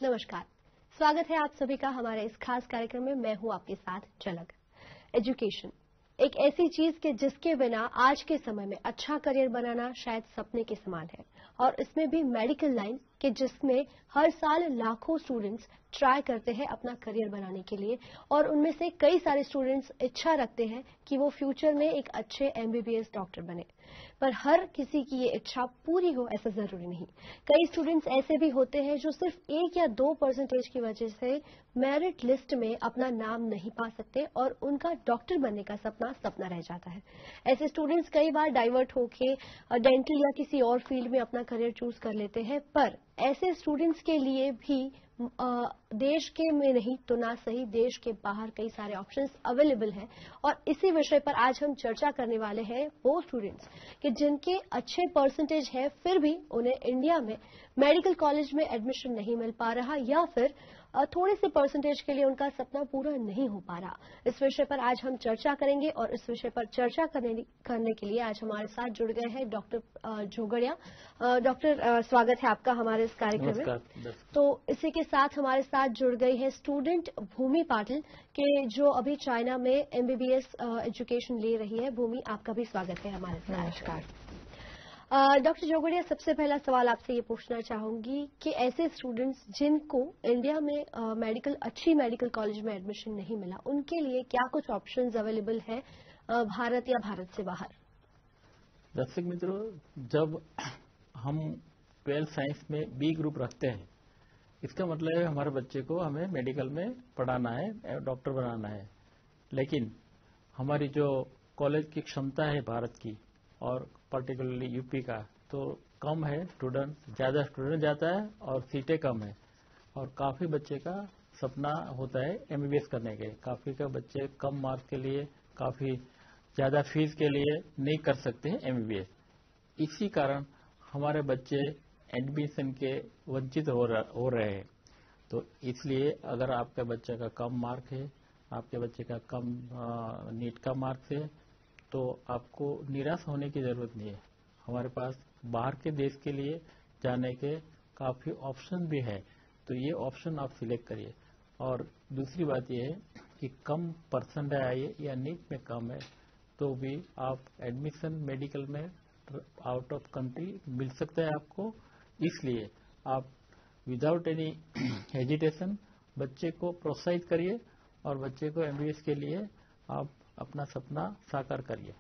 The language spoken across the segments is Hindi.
नमस्कार, स्वागत है आप सभी का हमारे इस खास कार्यक्रम में। मैं हूं आपके साथ झलक। एजुकेशन एक ऐसी चीज के जिसके बिना आज के समय में अच्छा करियर बनाना शायद सपने के समान है, और इसमें भी मेडिकल लाइन के जिसमें हर साल लाखों स्टूडेंट्स ट्राई करते हैं अपना करियर बनाने के लिए, और उनमें से कई सारे स्टूडेंट्स इच्छा रखते हैं कि वो फ्यूचर में एक अच्छे एमबीबीएस डॉक्टर बने। पर हर किसी की ये इच्छा पूरी हो ऐसा जरूरी नहीं। कई स्टूडेंट्स ऐसे भी होते हैं जो सिर्फ 1 या 2% की वजह से मेरिट लिस्ट में अपना नाम नहीं पा सकते और उनका डॉक्टर बनने का सपना रह जाता है। ऐसे स्टूडेंट्स कई बार डाइवर्ट होके डेंटल या किसी और फील्ड में अपना करियर चूज कर लेते हैं, पर ऐसे स्टूडेंट्स के लिए भी देश के में नहीं तो ना सही देश के बाहर कई सारे ऑप्शंस अवेलेबल हैं, और इसी विषय पर आज हम चर्चा करने वाले हैं वो स्टूडेंट्स कि जिनके अच्छे परसेंटेज है फिर भी उन्हें इंडिया में मेडिकल कॉलेज में एडमिशन नहीं मिल पा रहा, या फिर थोड़े से परसेंटेज के लिए उनका सपना पूरा नहीं हो पा रहा। इस विषय पर आज हम चर्चा करेंगे, और इस विषय पर चर्चा करने के लिए आज हमारे साथ जुड़ गए हैं डॉक्टर जोगड़िया। डॉक्टर, स्वागत है आपका हमारे इस कार्यक्रम में। तो इसी के साथ हमारे साथ जुड़ गई है स्टूडेंट भूमि पाटिल के, जो अभी चाइना में एमबीबीएस एजुकेशन ले रही है। भूमि, आपका भी स्वागत है हमारे साथ। नमस्कार। डॉक्टर जोगड़िया, सबसे पहला सवाल आपसे ये पूछना चाहूंगी कि ऐसे स्टूडेंट्स जिनको इंडिया में अच्छी मेडिकल कॉलेज में एडमिशन नहीं मिला, उनके लिए क्या कुछ ऑप्शंस अवेलेबल है भारत या भारत से बाहर? दर्शक मित्रों, जब हम 12 साइंस में बी ग्रुप रखते हैं, इसका मतलब है हमारे बच्चे को हमें मेडिकल में पढ़ाना है, डॉक्टर बनाना है। लेकिन हमारी जो कॉलेज की क्षमता है भारत की और पर्टिकुलरली यूपी का, तो कम है स्टूडेंट, ज्यादा स्टूडेंट जाता है और सीटें कम है, और काफी बच्चे का सपना होता है एमबीबीएस करने के। काफी का बच्चे कम मार्क्स के लिए, काफी ज्यादा फीस के लिए नहीं कर सकते हैं एमबीबीएस। इसी कारण हमारे बच्चे एडमिशन के वंचित हो रहे हैं। तो इसलिए अगर आपके बच्चे का कम मार्क है, आपके बच्चे का कम नीट का मार्क्स है, तो आपको निराश होने की जरूरत नहीं है। हमारे पास बाहर के देश के लिए जाने के काफी ऑप्शन भी है, तो ये ऑप्शन आप सिलेक्ट करिए। और दूसरी बात यह है कि कम परसेंट आए या नीट में कम है, तो भी आप एडमिशन मेडिकल में आउट ऑफ कंट्री मिल सकता है आपको। इसलिए आप विदाउट एनी हेजिटेशन बच्चे को प्रोत्साहित करिए और बच्चे को एमबीबीएस के लिए आप अपना सपना साकार करिए।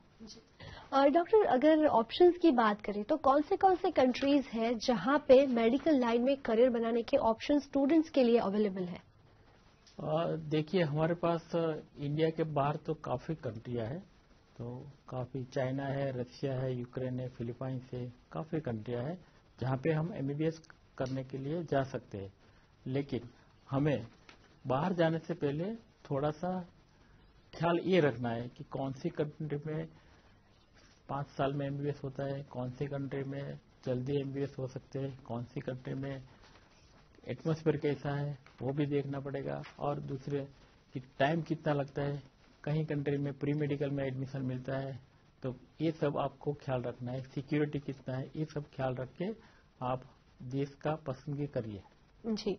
डॉक्टर, अगर ऑप्शंस की बात करें तो कौन से कंट्रीज हैं जहां पे मेडिकल लाइन में करियर बनाने के ऑप्शन स्टूडेंट्स के लिए अवेलेबल है? देखिए, हमारे पास इंडिया के बाहर तो काफी कंट्रियां हैं। तो काफी चाइना है, रशिया है, यूक्रेन है, फिलीपाइंस है, काफी कंट्रियां हैं जहां पे हम एमबीबीएस करने के लिए जा सकते हैं। लेकिन हमें बाहर जाने से पहले थोड़ा सा ख्याल ये रखना है कि कौन सी कंट्री में 5 साल में एमबीबीएस होता है, कौन सी कंट्री में जल्दी एमबीबीएस हो सकते हैं, कौन सी कंट्री में एटमॉस्फेयर कैसा है वो भी देखना पड़ेगा, और दूसरे कि टाइम कितना लगता है। कहीं कंट्री में प्री मेडिकल में एडमिशन मिलता है, तो ये सब आपको ख्याल रखना है। सिक्योरिटी कितना है, ये सब ख्याल रख के आप देश का पसंदगी करिए। जी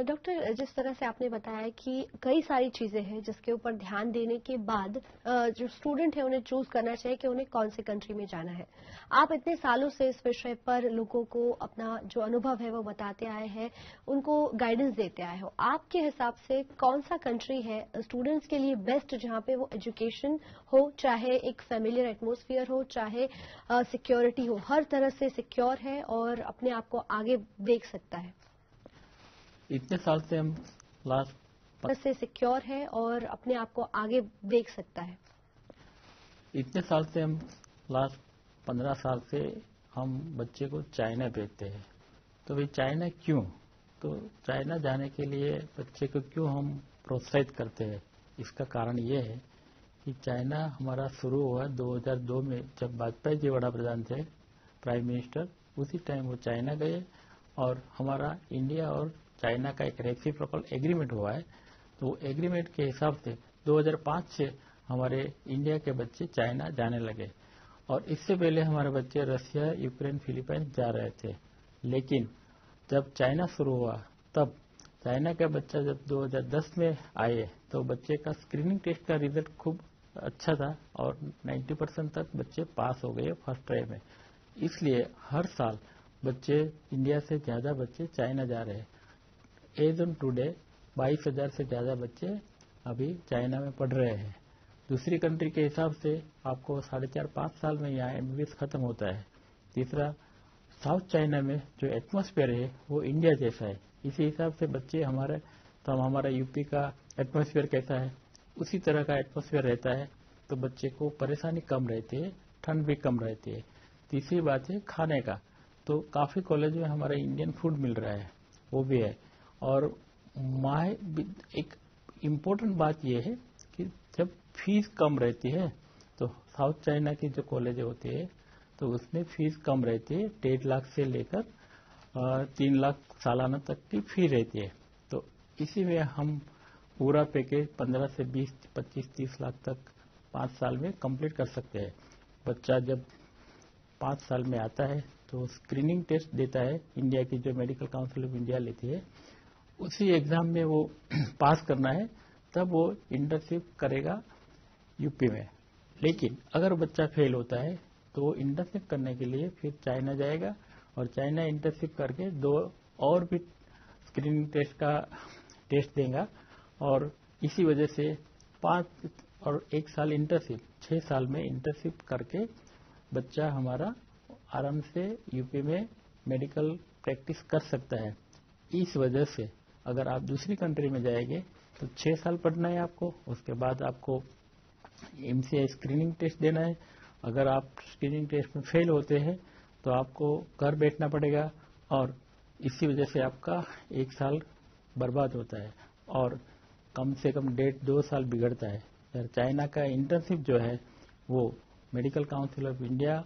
डॉक्टर, जिस तरह से आपने बताया कि कई सारी चीजें हैं जिसके ऊपर ध्यान देने के बाद जो स्टूडेंट है उन्हें चूज करना चाहिए कि उन्हें कौन से कंट्री में जाना है। आप इतने सालों से इस विषय पर लोगों को अपना जो अनुभव है वो बताते आए हैं, उनको गाइडेंस देते आए हो। आपके हिसाब से कौन सा कंट्री है स्टूडेंट्स के लिए बेस्ट, जहां पे वो एजुकेशन हो, चाहे एक फेमिलियर एटमोसफियर हो, चाहे सिक्योरिटी हो, हर तरह से सिक्योर है और अपने आप को आगे देख सकता है? इतने साल से हम से सिक्योर है और अपने आप को आगे देख सकता है। इतने साल से हम लास्ट 15 साल से हम बच्चे को चाइना भेजते हैं। तो भाई चाइना क्यों? तो चाइना जाने के लिए बच्चे को क्यों हम प्रोत्साहित करते हैं? इसका कारण ये है कि चाइना हमारा शुरू हुआ 2002 में, जब वाजपेयी जी बड़ा प्रधान थे, प्राइम मिनिस्टर, उसी टाइम वो चाइना गए और हमारा इंडिया और चाइना का एक रेसिप्रोकल एग्रीमेंट हुआ है। तो वो एग्रीमेंट के हिसाब से 2005 से हमारे इंडिया के बच्चे चाइना जाने लगे, और इससे पहले हमारे बच्चे रशिया, यूक्रेन, फिलीपाइंस जा रहे थे। लेकिन जब चाइना शुरू हुआ तब चाइना का बच्चा जब 2010 में आए तो बच्चे का स्क्रीनिंग टेस्ट का रिजल्ट खूब अच्छा था और 90% तक बच्चे पास हो गए फर्स्ट ट्राई में। इसलिए हर साल बच्चे इंडिया से ज्यादा बच्चे चाइना जा रहे हैं। एज ऑन टुडे 22,000 से ज्यादा बच्चे अभी चाइना में पढ़ रहे हैं। दूसरी कंट्री के हिसाब से आपको 4.5-5 साल में यहाँ एमबीबीएस खत्म होता है। तीसरा, साउथ चाइना में जो एटमॉस्फेयर है वो इंडिया जैसा है। इसी हिसाब से बच्चे हमारे, तो हमारा यूपी का एटमॉस्फेयर कैसा है उसी तरह का एटमॉस्फेयर रहता है, तो बच्चे को परेशानी कम रहती है, ठंड भी कम रहती है। तीसरी बात है खाने का, तो काफी कॉलेज में हमारा इंडियन फूड मिल रहा है, वो भी है। और एक इम्पोर्टेंट बात यह है कि जब फीस कम रहती है तो साउथ चाइना की जो कॉलेज होती है तो उसमें फीस कम रहती है, 1.5 लाख से लेकर 3 लाख सालाना तक की फी रहती है। तो इसी में हम पूरा पैकेज 15 से 20, 25, 30 लाख तक 5 साल में कंप्लीट कर सकते हैं। बच्चा जब 5 साल में आता है तो स्क्रीनिंग टेस्ट देता है, इंडिया की जो मेडिकल काउंसिल ऑफ इंडिया लेती है, उसी एग्जाम में वो पास करना है, तब वो इंटर्नशिप करेगा यूपी में। लेकिन अगर बच्चा फेल होता है तो वो इंटर्नशिप करने के लिए फिर चाइना जाएगा और चाइना इंटर्नशिप करके 2 और भी स्क्रीनिंग टेस्ट का टेस्ट देगा और इसी वजह से 5 और 1 साल इंटर्नशिप, 6 साल में इंटर्नशिप करके बच्चा हमारा आराम से यूपी में मेडिकल प्रैक्टिस कर सकता है। इस वजह से अगर आप दूसरी कंट्री में जाएंगे तो 6 साल पढ़ना है आपको, उसके बाद आपको एमसीआई स्क्रीनिंग टेस्ट देना है। अगर आप स्क्रीनिंग टेस्ट में फेल होते हैं तो आपको घर बैठना पड़ेगा और इसी वजह से आपका 1 साल बर्बाद होता है और कम से कम 1.5-2 साल बिगड़ता है। यार चाइना का इंटर्नशिप जो है वो मेडिकल काउंसिल ऑफ इंडिया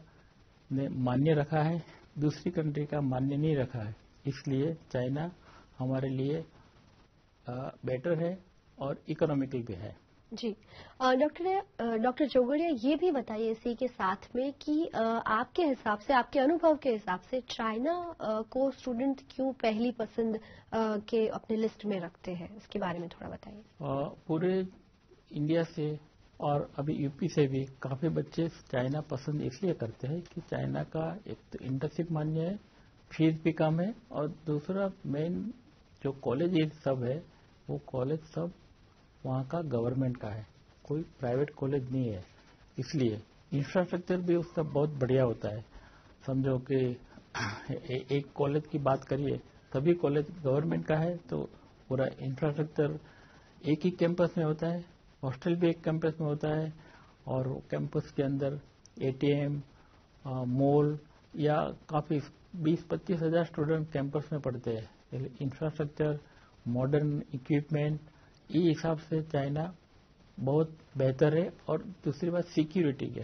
ने मान्य रखा है, दूसरी कंट्री का मान्य नहीं रखा है। इसलिए चाइना हमारे लिए बेटर है और इकोनॉमिकल भी है। जी डॉक्टर जोगड़िया, ये भी बताइए इसी के साथ में कि आपके हिसाब से, आपके अनुभव के हिसाब से चाइना को स्टूडेंट क्यों पहली पसंद के अपने लिस्ट में रखते हैं, इसके बारे में थोड़ा बताइए। पूरे इंडिया से और अभी यूपी से भी काफी बच्चे चाइना पसंद इसलिए करते हैं कि चाइना का एक तो इंटर्नशिप मान्य है, फीस भी कम है और दूसरा मेन जो कॉलेज सब है वो कॉलेज सब वहाँ का गवर्नमेंट का है, कोई प्राइवेट कॉलेज नहीं है। इसलिए इंफ्रास्ट्रक्चर भी उसका बहुत बढ़िया होता है। समझो कि एक कॉलेज की बात करिए, सभी कॉलेज गवर्नमेंट का है तो पूरा इंफ्रास्ट्रक्चर एक ही कैंपस में होता है, हॉस्टल भी एक कैंपस में होता है और कैंपस के अंदर एटीएम, मॉल या काफी 20-25 हजार स्टूडेंट कैंपस में पढ़ते हैं। इंफ्रास्ट्रक्चर, मॉडर्न इक्विपमेंट, इस हिसाब से चाइना बहुत बेहतर है। और दूसरी बात सिक्योरिटी के,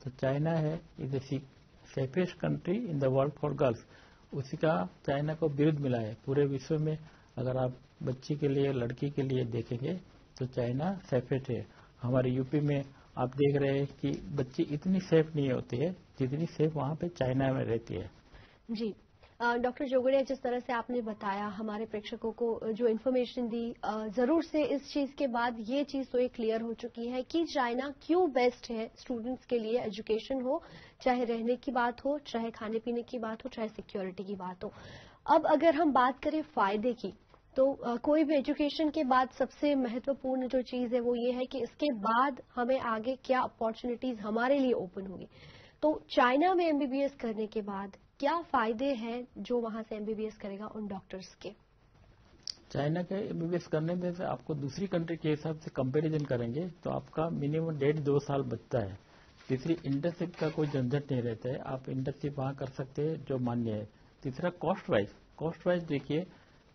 तो चाइना है is the safest country in the world for girls, उसी का चाइना को बिरुद मिला है पूरे विश्व में। अगर आप बच्ची के लिए, लड़की के लिए देखेंगे तो चाइना सेफेस्ट है। हमारे यूपी में आप देख रहे हैं कि बच्ची इतनी सेफ नहीं होती है जितनी सेफ वहाँ पे चाइना में रहती है। जी डॉक्टर जोगड़िया, जिस तरह से आपने बताया हमारे प्रेक्षकों को जो इन्फॉर्मेशन दी, जरूर से इस चीज के बाद ये चीज तो एक क्लियर हो चुकी है कि चाइना क्यों बेस्ट है स्टूडेंट्स के लिए। एजुकेशन हो, चाहे रहने की बात हो, चाहे खाने पीने की बात हो, चाहे सिक्योरिटी की बात हो। अब अगर हम बात करें फायदे की, तो कोई भी एजुकेशन के बाद सबसे महत्वपूर्ण जो चीज है वो ये है कि इसके बाद हमें आगे क्या अपॉर्चुनिटीज हमारे लिए ओपन होगी। तो चाइना में एमबीबीएस करने के बाद क्या फायदे हैं जो वहां से एमबीबीएस करेगा उन डॉक्टर्स के? चाइना के एमबीबीएस करने में से आपको दूसरी कंट्री के हिसाब से कंपैरिजन करेंगे तो आपका मिनिमम 1.5-2 साल बचता है। तीसरी, इंटर्नशिप का कोई झंझट नहीं रहता है, आप इंटर्नशिप वहां कर सकते हैं जो मान्य है। तीसरा, कॉस्ट वाइज देखिए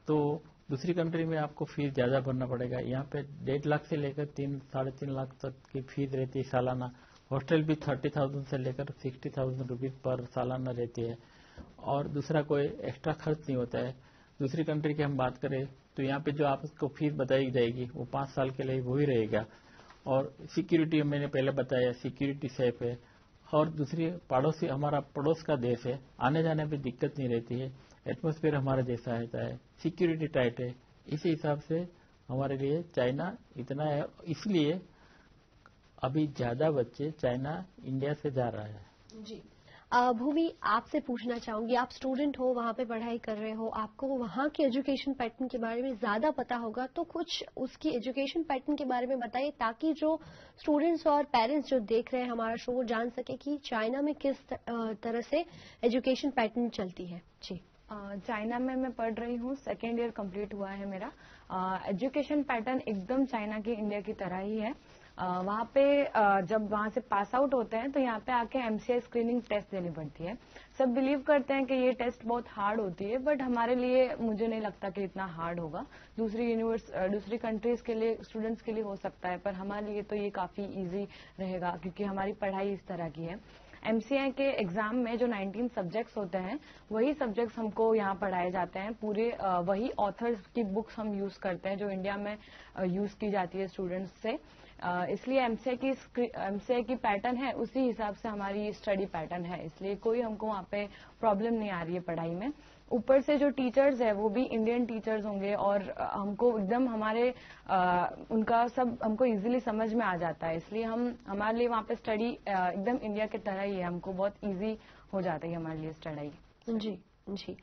तो दूसरी कंट्री में आपको फीस ज्यादा भरना पड़ेगा। यहाँ पे 1.5 लाख से लेकर 3-3.5 लाख तक की फीस रहती है सालाना। हॉस्टल भी 30,000 से लेकर 60,000 रुपीज पर सालाना रहती है और दूसरा कोई एक्स्ट्रा खर्च नहीं होता है। दूसरी कंट्री की हम बात करें तो यहाँ पे जो आपको फीस बताई जाएगी वो 5 साल के लिए वही रहेगा। और सिक्योरिटी मैंने पहले बताया, सिक्योरिटी सेफ है। और दूसरी, हमारा पड़ोस का देश है, आने जाने में दिक्कत नहीं रहती है। एटमॉस्फेयर हमारा जैसा रहता है, सिक्योरिटी टाइट है, इसी हिसाब से हमारे लिए चाइना इतना है। इसलिए अभी ज्यादा बच्चे चाइना इंडिया से जा रहा है। जी भूमि, आपसे पूछना चाहूंगी, आप स्टूडेंट हो, वहां पे पढ़ाई कर रहे हो, आपको वहां के एजुकेशन पैटर्न के बारे में ज्यादा पता होगा, तो कुछ उसकी एजुकेशन पैटर्न के बारे में बताइए ताकि जो स्टूडेंट्स और पेरेंट्स जो देख रहे हैं हमारा शो वो जान सके कि चाइना में किस तरह से एजुकेशन पैटर्न चलती है। जी चाइना में मैं पढ़ रही हूँ, 2nd ईयर कंप्लीट हुआ है मेरा। एजुकेशन पैटर्न एकदम चाइना की इंडिया की तरह ही है। वहाँ पे जब वहाँ से पास आउट होते हैं तो यहाँ पे आके MCI स्क्रीनिंग टेस्ट देनी पड़ती है। सब बिलीव करते हैं कि ये टेस्ट बहुत हार्ड होती है, बट हमारे लिए मुझे नहीं लगता कि इतना हार्ड होगा। दूसरी कंट्रीज के लिए, स्टूडेंट्स के लिए हो सकता है, पर हमारे लिए तो ये काफी इजी रहेगा क्योंकि हमारी पढ़ाई इस तरह की है। MCI के एग्जाम में जो 19 सब्जेक्ट्स होते हैं वही सब्जेक्ट्स हमको यहाँ पढ़ाए जाते हैं। पूरे वही ऑथर्स की बुक्स हम यूज करते हैं जो इंडिया में यूज की जाती है स्टूडेंट्स से। इसलिए MCI की पैटर्न है, उसी हिसाब से हमारी स्टडी पैटर्न है, इसलिए कोई हमको वहाँ पे प्रॉब्लम नहीं आ रही है पढ़ाई में। ऊपर से जो टीचर्स है वो भी इंडियन टीचर्स होंगे और हमको एकदम उनका सब हमको इजीली समझ में आ जाता है, इसलिए हमारे लिए वहाँ पे स्टडी एकदम इंडिया के तरह ही है। हमको बहुत इजी हो जाता है हमारे लिए स्टडी। जी जी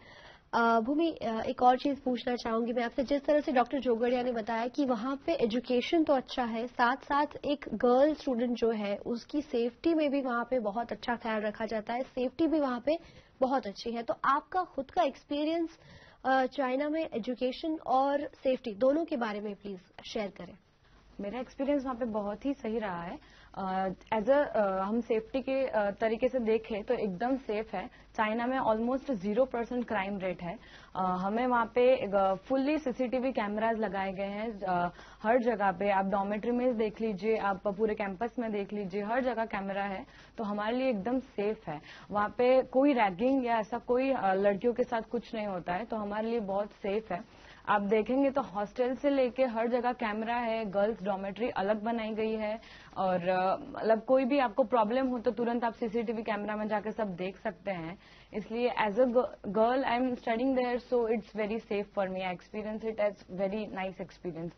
भूमि, एक और चीज पूछना चाहूंगी मैं आपसे। जिस तरह से डॉक्टर जोगड़िया ने बताया कि वहां पे एजुकेशन तो अच्छा है, साथ साथ एक गर्ल स्टूडेंट जो है उसकी सेफ्टी में भी वहां पे बहुत अच्छा ख्याल रखा जाता है, सेफ्टी भी वहां पे बहुत अच्छी है। तो आपका खुद का एक्सपीरियंस चाइना में एजुकेशन और सेफ्टी दोनों के बारे में प्लीज शेयर करें। मेरा एक्सपीरियंस वहाँ पे बहुत ही सही रहा है। हम सेफ्टी के तरीके से देखें तो एकदम सेफ है। चाइना में ऑलमोस्ट 0% क्राइम रेट है। हमें वहाँ पे फुल्ली CCTV कैमराज लगाए गए हैं हर जगह पे। आप डॉर्मेट्री में देख लीजिए, आप पूरे कैंपस में देख लीजिए, हर जगह कैमरा है, तो हमारे लिए एकदम सेफ है। वहाँ पे कोई रैगिंग या ऐसा कोई लड़कियों के साथ कुछ नहीं होता है, तो हमारे लिए बहुत सेफ है। आप देखेंगे तो हॉस्टल से लेके हर जगह कैमरा है, गर्ल्स डॉर्मेट्री अलग बनाई गई है, और मतलब कोई भी आपको प्रॉब्लम हो तो तुरंत आप CCTV कैमरा में जाकर सब देख सकते हैं। इसलिए as a girl I am studying there, so it's very safe for me. I experience it as very nice experience.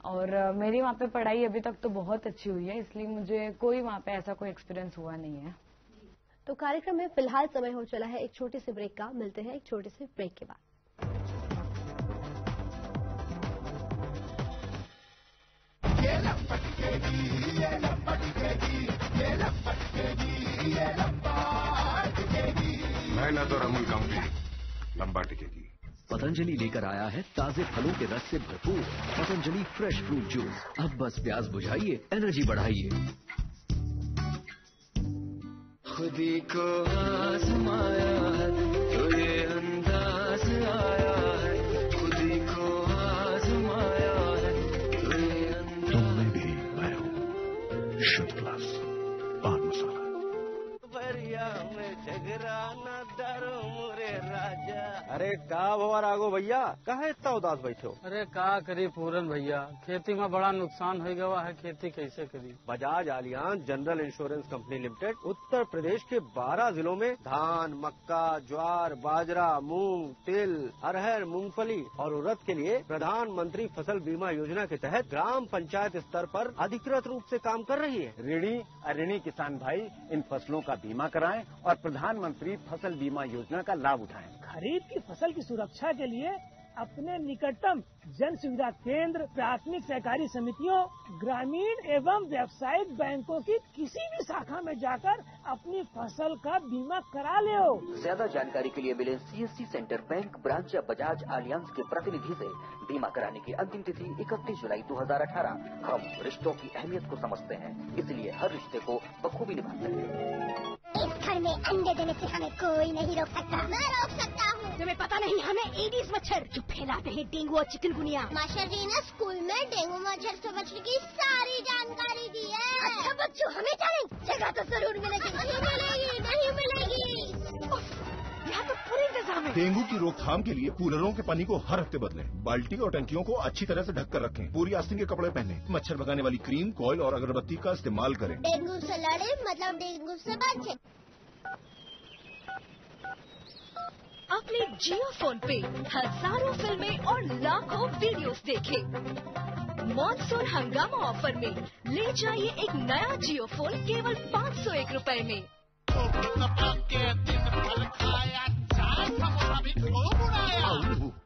और मेरी वहाँ पे पढ़ाई अभी तक तो बहुत अच्छी हुई है, इसलिए मुझे कोई वहाँ पे ऐसा कोई एक्सपीरियंस हुआ नहीं है। तो कार्यक्रम में फिलहाल समय हो चला है एक छोटे से ब्रेक का। मिलते हैं एक छोटे से ब्रेक के बाद। मेहनत और अमूल कंपनी लंबा टिकेगी। पतंजलि लेकर आया है ताजे फलों के रस से भरपूर पतंजलि फ्रेश फ्रूट जूस। अब बस प्यास बुझाइए, एनर्जी बढ़ाइए। खुदी को आजमाया है तो ये अंदाज आया है, खुदी को आजमाया है तो ये अंदाज। तुम में भी मैं हूँ शुद्ध क्लास पान मसाला। अरे का भवा राघो भैया, काहे इतना उदास बैठे हो? अरे का करी पूरन भैया, खेती में बड़ा नुकसान हो गया है, खेती कैसे करी। Bajaj Allianz general insurance company limited Uttar Pradesh के 12 जिलों में धान, मक्का, ज्वार, बाजरा, मूंग, तिल, अरहर, मूंगफली और उड़द के लिए प्रधानमंत्री फसल बीमा योजना के तहत ग्राम पंचायत स्तर पर अधिकृत रूप से काम कर रही है। ऋणी अऋणी किसान भाई इन फसलों का बीमा कराएं और प्रधानमंत्री फसल बीमा योजना का लाभ उठाएं। खरीफ की फसल की सुरक्षा के लिए अपने निकटतम जन सुविधा केंद्र, प्राथमिक सहकारी समितियों, ग्रामीण एवं व्यावसायिक बैंकों की किसी भी शाखा में जाकर अपनी फसल का बीमा करा ले। ज्यादा जानकारी के लिए मिले CSC सेंटर बैंक ब्रांच या बजाज आलियांज के प्रतिनिधि से। बीमा कराने की अंतिम तिथि 31 जुलाई 2018। हम रिश्तों की अहमियत को समझते हैं, इसलिए हर रिश्ते को बखूबी निभाते हैं। इस घर में अंडे देने से हमें कोई नहीं रोक सकता। मैं रोक सकता हूँ। तुम्हें पता नहीं हमें एडिस मच्छर जो फैलाते हैं डेंगू और चिकनगुनिया। मास्टर जी ने स्कूल में डेंगू मच्छर से बचने की सारी जानकारी दी है। अच्छा बच्चों, हमें चैलेंज जगह तो जरूर मिलेगी। नहीं मिलेगी, नहीं मिलेगी। यहाँ तो पूरे इंतजाम है। डेंगू की रोकथाम के लिए कूलरों के पानी को हर हफ्ते बदलें। बाल्टी और टंकियों को अच्छी तरह से ढककर रखें। पूरी आस्तीन के कपड़े पहनें। मच्छर भगाने वाली क्रीम, कॉइल और अगरबत्ती का इस्तेमाल करें। डेंगू से लड़े मतलब डेंगू से बचे। अपने जियो फोन पे हजारों फिल्में और लाखों वीडियोस देखें। मॉनसून हंगामा ऑफर में ले जाइए एक नया जियो फोन केवल 501 रुपए में।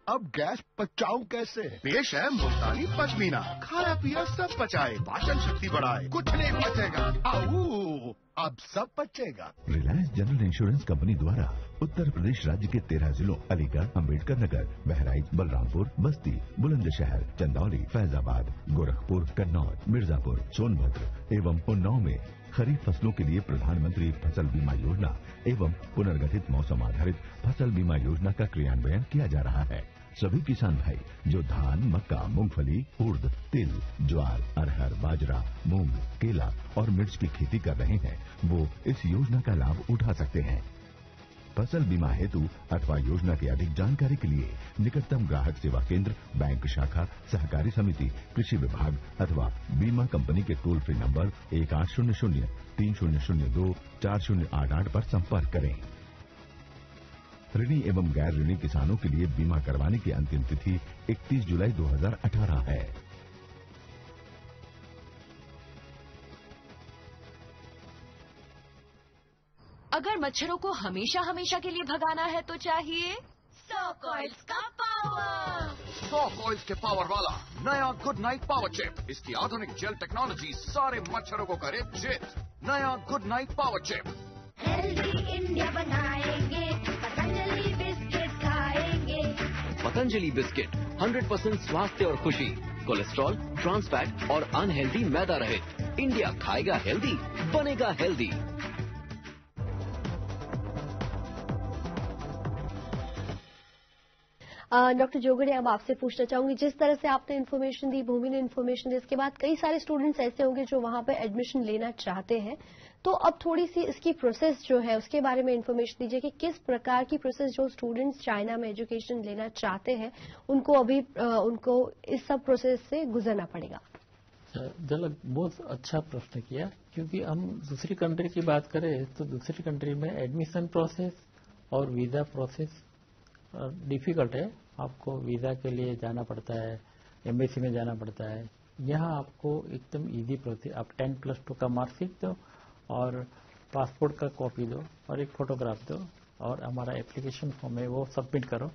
अब गैस बचाऊं कैसे? पेश है मुल्तानी पश्मीना, खाया पिया सब बचाए, पाचन शक्ति बढ़ाए, कुछ नहीं बचेगा। अब सब बचेगा। रिलायंस जनरल इंश्योरेंस कंपनी द्वारा उत्तर प्रदेश राज्य के 13 जिलों अलीगढ़, अम्बेडकर नगर, बहराइच, बलरामपुर, बस्ती, बुलंदशहर, चंदौली, फैजाबाद, गोरखपुर, कन्नौज, मिर्जापुर, सोनभद्र एवं उन्नाव में खरीफ फसलों के लिए प्रधानमंत्री फसल बीमा योजना एवं पुनर्गठित मौसम आधारित फसल बीमा योजना का क्रियान्वयन किया जा रहा है। सभी किसान भाई जो धान, मक्का, मूंगफली, उर्द, तिल, ज्वार, अरहर, बाजरा, मूंग, केला और मिर्च की खेती कर रहे हैं वो इस योजना का लाभ उठा सकते हैं। फसल बीमा हेतु अथवा योजना की अधिक जानकारी के लिए निकटतम ग्राहक सेवा केंद्र, बैंक शाखा, सहकारी समिति, कृषि विभाग अथवा बीमा कंपनी के टोल फ्री नंबर 1800-3002-4088 पर संपर्क करें। ऋणी एवं गैर ऋणी किसानों के लिए बीमा करवाने की अंतिम तिथि 31 जुलाई 2018 है। अगर मच्छरों को हमेशा हमेशा के लिए भगाना है तो चाहिए 100 कॉइल्स का पावर। 100 कॉइल्स के पावर वाला नया गुड नाइट पावर चिप। इसकी आधुनिक जेल टेक्नोलॉजी सारे मच्छरों को करे चित। नया good night power chip. Healthy India बनाएंगे, पतंजलि बिस्किट खाएंगे। पतंजलि बिस्किट 100% स्वास्थ्य और खुशी, कोलेस्ट्रॉल, ट्रांस फैट और अनहेल्दी मैदा रहित। इंडिया खाएगा हेल्दी, बनेगा हेल्दी। डॉक्टर जोगड़े, अब आपसे पूछना चाहूंगी, जिस तरह से आपने इन्फॉर्मेशन दी, भूमि ने इन्फॉर्मेशन दी, इसके बाद कई सारे स्टूडेंट्स ऐसे होंगे जो वहां पे एडमिशन लेना चाहते हैं, तो अब थोड़ी सी इसकी प्रोसेस जो है उसके बारे में इन्फॉर्मेशन दीजिए कि किस प्रकार की प्रोसेस जो स्टूडेंट्स चाइना में एजुकेशन लेना चाहते हैं उनको अभी उनको इस सब प्रोसेस से गुजरना पड़ेगा। झलक, बहुत अच्छा प्रश्न किया, क्योंकि हम दूसरी कंट्री की बात करें तो दूसरी कंट्री में एडमिशन प्रोसेस और वीजा प्रोसेस डिफिकल्ट है। आपको वीजा के लिए जाना पड़ता है, एम्बेसी में जाना पड़ता है। यहाँ आपको एकदम इजी प्रोसेस, आप 10+2 का मार्कशीट दो और पासपोर्ट का कॉपी दो और एक फोटोग्राफ दो और हमारा एप्लीकेशन फॉर्म है वो सबमिट करो,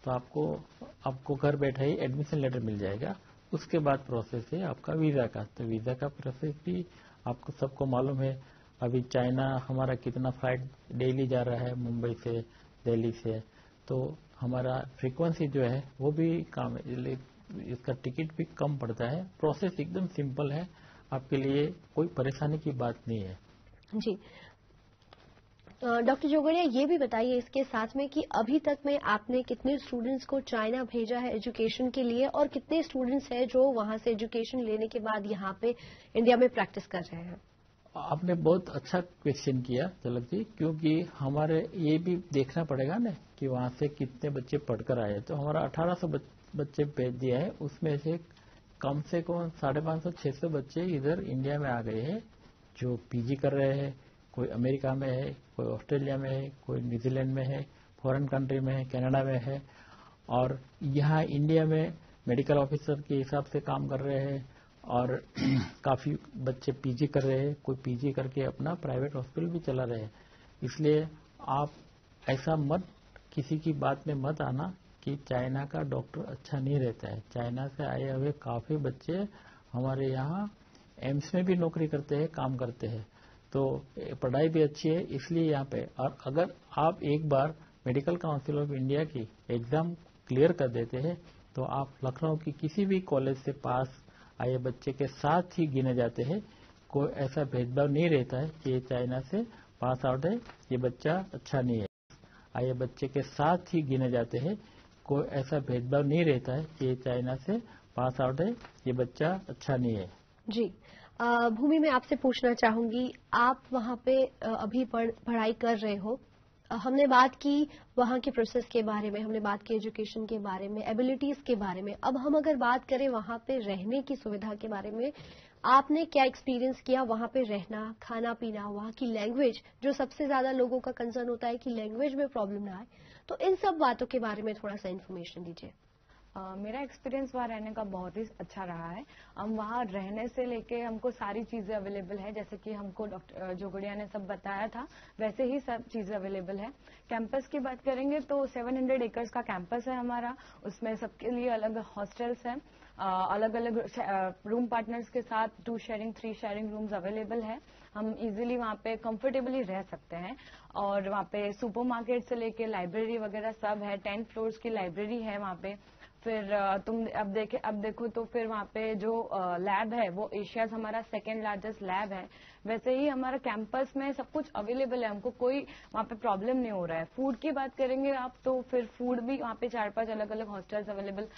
तो आपको घर बैठे ही एडमिशन लेटर मिल जाएगा। उसके बाद प्रोसेस है आपका वीजा का। तो वीजा का प्रोसेस भी आपको सबको मालूम है। अभी चाइना हमारा कितना फ्लाइट डेली जा रहा है मुंबई से, दिल्ली से, तो हमारा फ्रीक्वेंसी जो है वो भी कम है, इसका टिकट भी कम पड़ता है। प्रोसेस एकदम सिंपल है, आपके लिए कोई परेशानी की बात नहीं है। जी डॉक्टर जोगड़िया, ये भी बताइए इसके साथ में कि अभी तक में आपने कितने स्टूडेंट्स को चाइना भेजा है एजुकेशन के लिए और कितने स्टूडेंट्स हैं जो वहां से एजुकेशन लेने के बाद यहाँ पे इंडिया में प्रैक्टिस कर रहे हैं? आपने बहुत अच्छा क्वेश्चन किया झलक जी, क्योंकि हमारे ये भी देखना पड़ेगा ना कि वहां से कितने बच्चे पढ़कर आए। तो हमारा 1800 बच्चे भेज दिया है, उसमें से कम से कम 550-600 बच्चे इधर इंडिया में आ गए हैं जो पीजी कर रहे हैं। कोई अमेरिका में है, कोई ऑस्ट्रेलिया में है, कोई न्यूजीलैंड में है, फॉरेन कंट्री में है, कनाडा में है, और यहाँ इंडिया में मेडिकल ऑफिसर के हिसाब से काम कर रहे हैं और काफी बच्चे पीजी कर रहे हैं। कोई पीजी करके अपना प्राइवेट हॉस्पिटल भी चला रहे हैं। इसलिए आप ऐसा मत किसी की बात में मत आना कि चाइना का डॉक्टर अच्छा नहीं रहता है। चाइना से आए हुए काफी बच्चे हमारे यहाँ एम्स में भी नौकरी करते हैं, काम करते हैं, तो पढ़ाई भी अच्छी है इसलिए यहाँ पे। और अगर आप एक बार मेडिकल काउंसिल ऑफ इंडिया की एग्जाम क्लियर कर देते हैं तो आप लखनऊ की किसी भी कॉलेज से पास आए बच्चे के साथ ही गिने जाते हैं। कोई ऐसा भेदभाव नहीं रहता है कि ये चाइना से पास आउट है, ये बच्चा अच्छा नहीं है। आए बच्चे के साथ ही गिने जाते हैं। कोई ऐसा भेदभाव नहीं रहता है कि ये चाइना से पास आउट है, ये बच्चा अच्छा नहीं है। जी भूमि, मैं आपसे पूछना चाहूंगी, आप वहां पे अभी पढ़ाई कर रहे हो, हमने बात की वहां के प्रोसेस के बारे में, हमने बात की एजुकेशन के बारे में, एबिलिटीज के बारे में। अब हम अगर बात करें वहां पे रहने की सुविधा के बारे में, आपने क्या एक्सपीरियंस किया वहां पे रहना, खाना पीना, वहां की लैंग्वेज, जो सबसे ज्यादा लोगों का कंसर्न होता है कि लैंग्वेज में प्रॉब्लम ना आए, तो इन सब बातों के बारे में थोड़ा सा इन्फॉर्मेशन दीजिए। मेरा एक्सपीरियंस वहाँ रहने का बहुत ही अच्छा रहा है। हम वहाँ रहने से लेके हमको सारी चीजें अवेलेबल है, जैसे कि हमको डॉक्टर जोगड़िया ने सब बताया था वैसे ही सब चीजें अवेलेबल है। कैंपस की बात करेंगे तो 700 एकर्स का कैंपस है हमारा, उसमें सबके लिए अलग हॉस्टल्स हैं, अलग अलग रूम पार्टनर्स के साथ 2 शेयरिंग 3 शेयरिंग रूम्स अवेलेबल है। हम इजीली वहाँ पे कंफर्टेबली रह सकते हैं और वहाँ पे सुपरमार्केट से लेके लाइब्रेरी वगैरह सब है, 10 फ्लोर्स की लाइब्रेरी है वहाँ पे। फिर तुम अब देखो तो फिर वहाँ पे जो लैब है वो एशियाज हमारा 2nd लार्जेस्ट लैब है। वैसे ही हमारा कैंपस में सब कुछ अवेलेबल है, हमको कोई वहाँ पे प्रॉब्लम नहीं हो रहा है। फूड की बात करेंगे आप तो फिर फूड भी वहाँ पे 4-5 अलग अलग हॉस्टल्स अवेलेबल,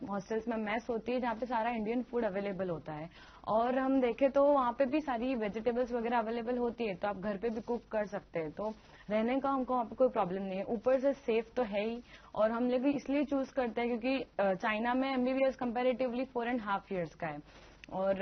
हॉस्टल्स में मेस होती है जहाँ पे सारा इंडियन फूड अवेलेबल होता है। और हम देखें तो वहाँ पे भी सारी वेजिटेबल्स वगैरह अवेलेबल होती है, तो आप घर पे भी कुक कर सकते हैं। तो रहने का हमको वहाँ पे कोई प्रॉब्लम नहीं है। ऊपर से सेफ तो है ही, और हम लोग भी इसलिए चूज करते हैं क्योंकि चाइना में MBBS कंपैरेटिवली 4.5 years का है, और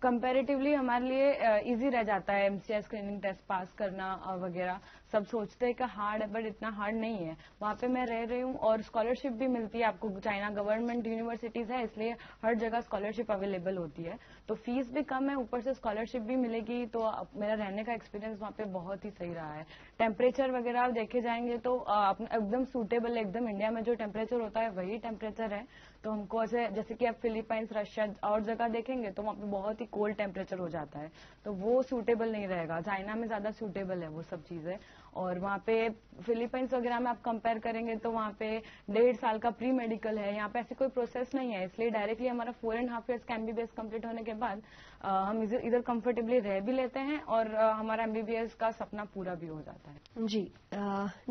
कंपैरेटिवली हमारे लिए इजी रह जाता है MCI स्क्रीनिंग टेस्ट पास करना वगैरह। सब सोचते हैं कि हार्ड है, बट इतना हार्ड नहीं है। वहाँ पे मैं रह रही हूँ और स्कॉलरशिप भी मिलती है आपको, चाइना गवर्नमेंट यूनिवर्सिटीज है इसलिए हर जगह स्कॉलरशिप अवेलेबल होती है, तो फीस भी कम है, ऊपर से स्कॉलरशिप भी मिलेगी। तो मेरा रहने का एक्सपीरियंस वहाँ पे बहुत ही सही रहा है। टेम्परेचर वगैरह देखे जाएंगे तो एकदम सूटेबल है, एकदम इंडिया में जो टेम्परेचर होता है वही टेम्परेचर है। तो हमको ऐसे जैसे कि आप फिलीपाइंस, रशिया और जगह देखेंगे तो वहाँ पे बहुत ही कोल्ड टेम्परेचर हो जाता है, तो वो सूटेबल नहीं रहेगा। चाइना में ज्यादा सूटेबल है वो सब चीजें। और वहाँ पे फिलीपाइंस वगैरह में आप कंपेयर करेंगे तो वहाँ पे 1.5 साल का प्री मेडिकल है, यहाँ पे ऐसी कोई प्रोसेस नहीं है, इसलिए डायरेक्टली हमारा 4.5 years का MBBS कंप्लीट होने के बाद हम इधर कंफर्टेबली रह भी लेते हैं और हमारा MBBS का सपना पूरा भी हो जाता है। जी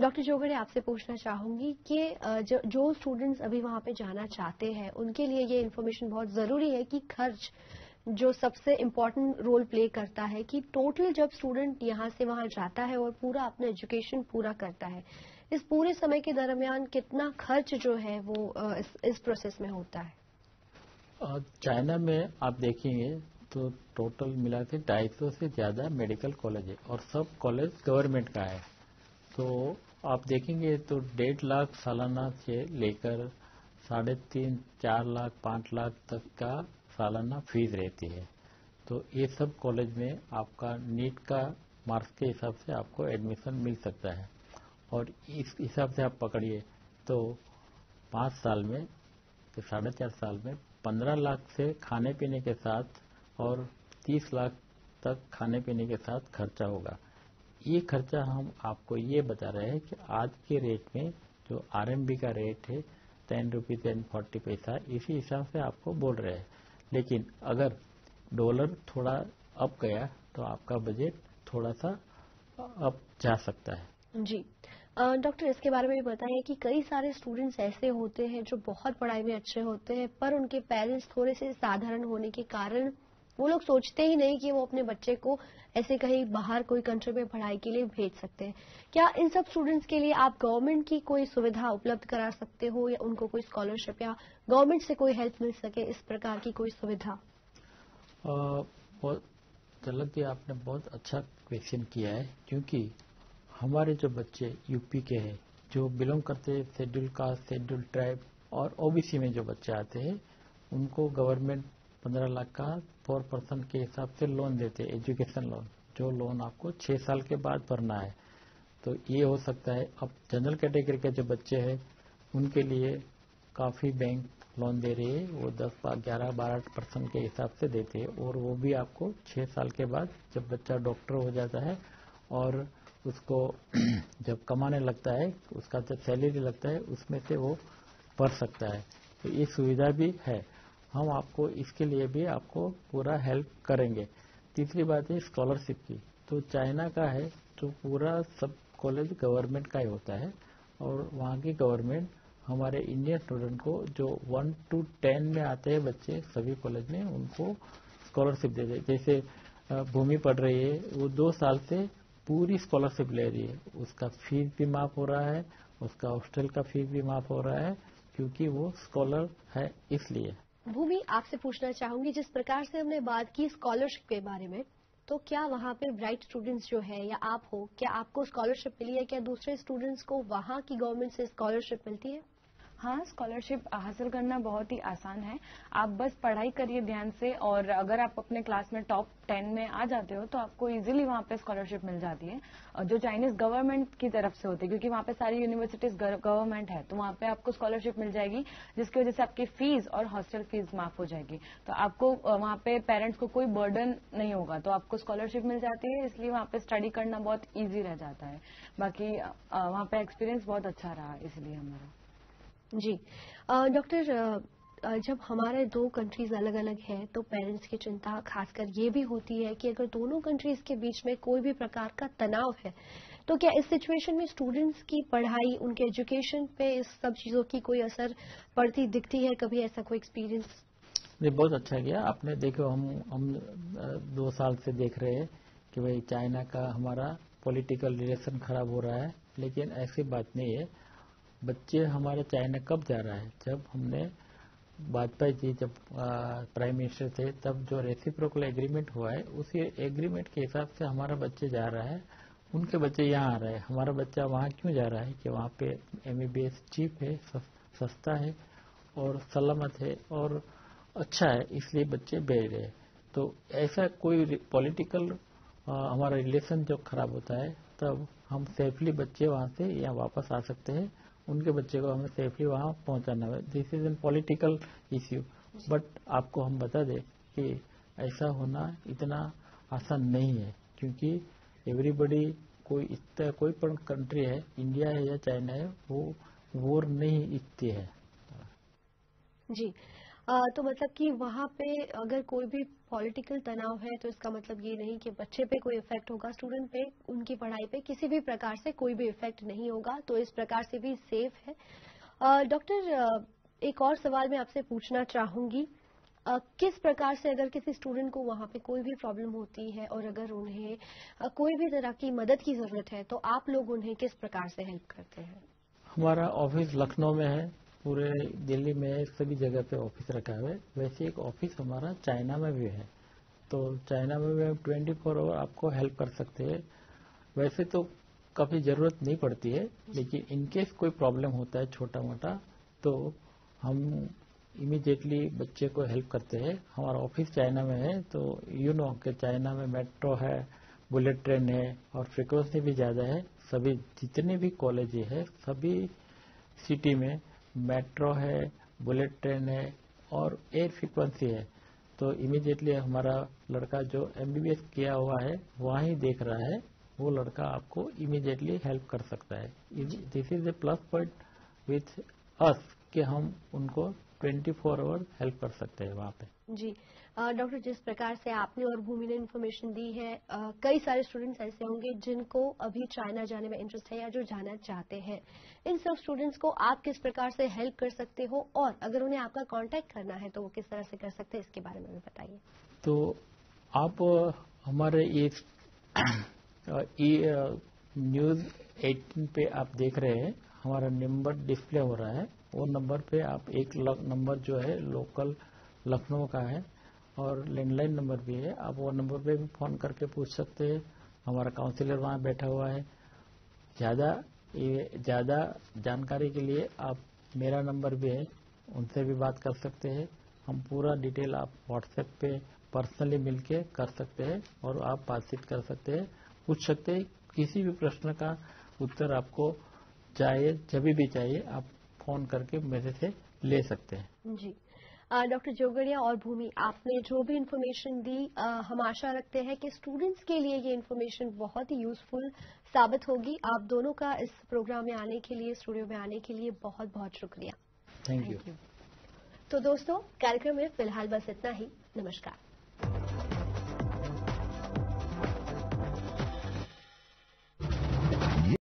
डॉक्टर जोगड़े, आपसे पूछना चाहूंगी कि जो स्टूडेंट्स अभी वहां पे जाना चाहते हैं उनके लिए ये इन्फॉर्मेशन बहुत जरूरी है कि खर्च जो सबसे इम्पोर्टेंट रोल प्ले करता है, कि टोटल जब स्टूडेंट यहाँ से वहां जाता है और पूरा अपना एजुकेशन पूरा करता है, इस पूरे समय के दरमियान कितना खर्च जो है वो इस प्रोसेस में होता है? चाइना में आप देखेंगे तो टोटल मिला के 250 से ज्यादा मेडिकल कॉलेज है और सब कॉलेज गवर्नमेंट का है। तो आप देखेंगे तो 1.5 लाख सालाना से लेकर 3.5-4 लाख 5 लाख तक का सालाना फीस रहती है। तो ये सब कॉलेज में आपका नीट का मार्क्स के हिसाब से आपको एडमिशन मिल सकता है, और इस हिसाब से आप पकड़िए तो 5 साल में तो 4.5 साल में 15 लाख से खाने पीने के साथ और 30 लाख तक खाने पीने के साथ खर्चा होगा। ये खर्चा हम आपको ये बता रहे हैं कि आज के रेट में जो RMB का रेट है 10 रुपीज एंड 40 पैसा, इसी हिसाब से आपको बोल रहे हैं। लेकिन अगर डॉलर थोड़ा अप गया तो आपका बजट थोड़ा सा अप जा सकता है। जी डॉक्टर, इसके बारे में भी बताएं कि कई सारे स्टूडेंट्स ऐसे होते हैं जो बहुत पढ़ाई में अच्छे होते हैं, पर उनके पेरेंट्स थोड़े से साधारण होने के कारण वो लोग सोचते ही नहीं कि वो अपने बच्चे को ऐसे कहीं बाहर कोई कंट्री में पढ़ाई के लिए भेज सकते हैं। क्या इन सब स्टूडेंट्स के लिए आप गवर्नमेंट की कोई सुविधा उपलब्ध करा सकते हो, या उनको कोई स्कॉलरशिप या गवर्नमेंट से कोई हेल्प मिल सके, इस प्रकार की कोई सुविधा? चलक जी, आपने बहुत अच्छा क्वेश्चन किया है, क्योंकि हमारे जो बच्चे यूपी के हैं जो बिलोंग करते हैं शेड्यूल कास्ट, शेड्यूल ट्राइब और OBC में जो बच्चे आते हैं, उनको गवर्नमेंट 15 लाख का 4% के हिसाब से लोन देते हैं, एजुकेशन लोन, जो लोन आपको 6 साल के बाद भरना है। तो ये हो सकता है। अब जनरल कैटेगरी के जो बच्चे हैं उनके लिए काफ़ी बैंक लोन दे रही है, वो 10, 11, 12% के हिसाब से देते हैं, और वो भी आपको 6 साल के बाद जब बच्चा डॉक्टर हो जाता है और उसको जब कमाने लगता है, उसका जब सैलरी लगता है उसमें से वो भर सकता है। तो ये सुविधा भी है, हम आपको इसके लिए भी आपको पूरा हेल्प करेंगे। तीसरी बात है स्कॉलरशिप की। तो चाइना का है तो पूरा सब कॉलेज गवर्नमेंट का ही होता है, और वहाँ की गवर्नमेंट हमारे इंडियन स्टूडेंट को जो 1 to 10 में आते हैं बच्चे सभी कॉलेज में, उनको स्कॉलरशिप दे दे। जैसे भूमि पढ़ रही है, वो 2 साल से पूरी स्कॉलरशिप ले रही है, उसका फीस भी माफ हो रहा है, उसका हॉस्टल का फीस भी माफ हो रहा है, क्योंकि वो स्कॉलर है इसलिए। भूमि, आपसे पूछना चाहूंगी, जिस प्रकार से हमने बात की स्कॉलरशिप के बारे में, तो क्या वहाँ पे ब्राइट स्टूडेंट्स जो है या आप हो, क्या आपको स्कॉलरशिप मिली है? क्या दूसरे स्टूडेंट्स को वहाँ की गवर्नमेंट से स्कॉलरशिप मिलती है? हाँ, स्कॉलरशिप हासिल करना बहुत ही आसान है। आप बस पढ़ाई करिए ध्यान से, और अगर आप अपने क्लास में टॉप 10 में आ जाते हो तो आपको इजीली वहाँ पे स्कॉलरशिप मिल जाती है, जो चाइनीज गवर्नमेंट की तरफ से होती है, क्योंकि वहाँ पे सारी यूनिवर्सिटीज गवर्नमेंट है, तो वहाँ पे आपको स्कॉलरशिप मिल जाएगी, जिसकी वजह से आपकी फीस और हॉस्टल फीस माफ हो जाएगी। तो आपको वहाँ पे पेरेंट्स को कोई बर्डन नहीं होगा, तो आपको स्कॉलरशिप मिल जाती है, इसलिए वहाँ पे स्टडी करना बहुत ईजी रह जाता है। बाकी वहाँ पे एक्सपीरियंस बहुत अच्छा रहा इसलिए हमारा। जी डॉक्टर, जब हमारे दो कंट्रीज अलग अलग हैं तो पेरेंट्स की चिंता खासकर ये भी होती है कि अगर दोनों कंट्रीज के बीच में कोई भी प्रकार का तनाव है तो क्या इस सिचुएशन में स्टूडेंट्स की पढ़ाई, उनके एजुकेशन पे इस सब चीजों की कोई असर पड़ती दिखती है? कभी ऐसा कोई एक्सपीरियंस? ये बहुत अच्छा किया आपने। देखो, हम 2 साल से देख रहे हैं कि भाई चाइना का हमारा पॉलिटिकल रिलेशन खराब हो रहा है, लेकिन ऐसी बात नहीं है। बच्चे हमारे चाइना कब जा रहा है? जब हमने वाजपेयी जी जब प्राइम मिनिस्टर थे तब जो रेसिप्रोकल एग्रीमेंट हुआ है, उसी एग्रीमेंट के हिसाब से हमारा बच्चे जा रहा है, उनके बच्चे यहाँ आ रहे हैं। हमारा बच्चा वहाँ क्यों जा रहा है कि वहाँ पे MBBS चीप है, सस्ता है और सलामत है और अच्छा है, इसलिए बच्चे भेज रहे हैं। तो ऐसा कोई पॉलिटिकल हमारा रिलेशन जब खराब होता है तब हम सेफली बच्चे वहाँ से यहाँ वापस आ सकते हैं, उनके बच्चे को हमें सेफली वहाँ पहुँचाना है। This is an political issue, but आपको हम बता दें कि ऐसा होना इतना आसान नहीं है, क्योंकि एवरीबडी कोई पण कंट्री है, इंडिया है या चाइना है, वो वॉर नहीं इच्छती है। जी तो मतलब कि वहाँ पे अगर कोई भी पॉलिटिकल तनाव है तो इसका मतलब ये नहीं कि बच्चे पे कोई इफेक्ट होगा, स्टूडेंट पे, उनकी पढ़ाई पे किसी भी प्रकार से कोई भी इफेक्ट नहीं होगा, तो इस प्रकार से भी सेफ है। डॉक्टर, एक और सवाल मैं आपसे पूछना चाहूंगी, किस प्रकार से अगर किसी स्टूडेंट को वहाँ पे कोई भी प्रॉब्लम होती है और अगर उन्हें कोई भी तरह की मदद की जरूरत है तो आप लोग उन्हें किस प्रकार से हेल्प करते हैं? हमारा ऑफिस लखनऊ में है, पूरे दिल्ली में सभी जगह पे ऑफिस रखा है। वैसे एक ऑफिस हमारा चाइना में भी है, तो चाइना में भी 24 आवर आपको हेल्प कर सकते हैं। वैसे तो कभी जरूरत नहीं पड़ती है, लेकिन इनकेस कोई प्रॉब्लम होता है छोटा मोटा तो हम इमीडिएटली बच्चे को हेल्प करते हैं। हमारा ऑफिस चाइना में है, तो कि चाइना में मेट्रो है, बुलेट ट्रेन है और फ्रिक्वेंसी भी ज्यादा है। सभी जितने भी कॉलेज है सभी सिटी में मेट्रो है, बुलेट ट्रेन है और एयर फ्रिक्वेंसी है, तो इमीडिएटली हमारा लड़का जो MBBS किया हुआ है वहाँ ही देख रहा है, वो लड़का आपको इमीडिएटली हेल्प कर सकता है। This is a plus point with us कि हम उनको 24 आवर हेल्प कर सकते हैं वहाँ पे। जी डॉक्टर, जिस प्रकार से आपने और भूमि ने इन्फॉर्मेशन दी है, कई सारे स्टूडेंट्स ऐसे होंगे जिनको अभी चाइना जाने में इंटरेस्ट है या जो जाना चाहते हैं। इन सब स्टूडेंट्स को आप किस प्रकार से हेल्प कर सकते हो और अगर उन्हें आपका कांटेक्ट करना है तो वो किस तरह से कर सकते हैं, इसके बारे में भी बताइए। तो आप हमारे न्यूज 18 पे आप देख रहे हैं, हमारा नंबर डिस्प्ले हो रहा है, वो नंबर पे आप एक नंबर जो है लोकल लखनऊ का है और लैंडलाइन नंबर भी है, आप वो नंबर पे भी फोन करके पूछ सकते हैं। हमारा काउंसलर वहाँ बैठा हुआ है। ज्यादा जानकारी के लिए आप मेरा नंबर भी है, उनसे भी बात कर सकते हैं। हम पूरा डिटेल आप व्हाट्सएप पे पर्सनली मिलके कर सकते हैं और आप बातचीत कर सकते हैं, पूछ सकते हैं। किसी भी प्रश्न का उत्तर आपको चाहिए, जब भी चाहिए आप फोन करके मेरे से ले सकते हैं। जी डॉक्टर जोगड़िया और भूमि, आपने जो भी इन्फॉर्मेशन दी, हम आशा रखते हैं कि स्टूडेंट्स के लिए ये इन्फॉर्मेशन बहुत ही यूजफुल साबित होगी। आप दोनों का इस प्रोग्राम में आने के लिए, स्टूडियो में आने के लिए बहुत बहुत शुक्रिया। Thank you. तो दोस्तों, कार्यक्रम में फिलहाल बस इतना ही। नमस्कार।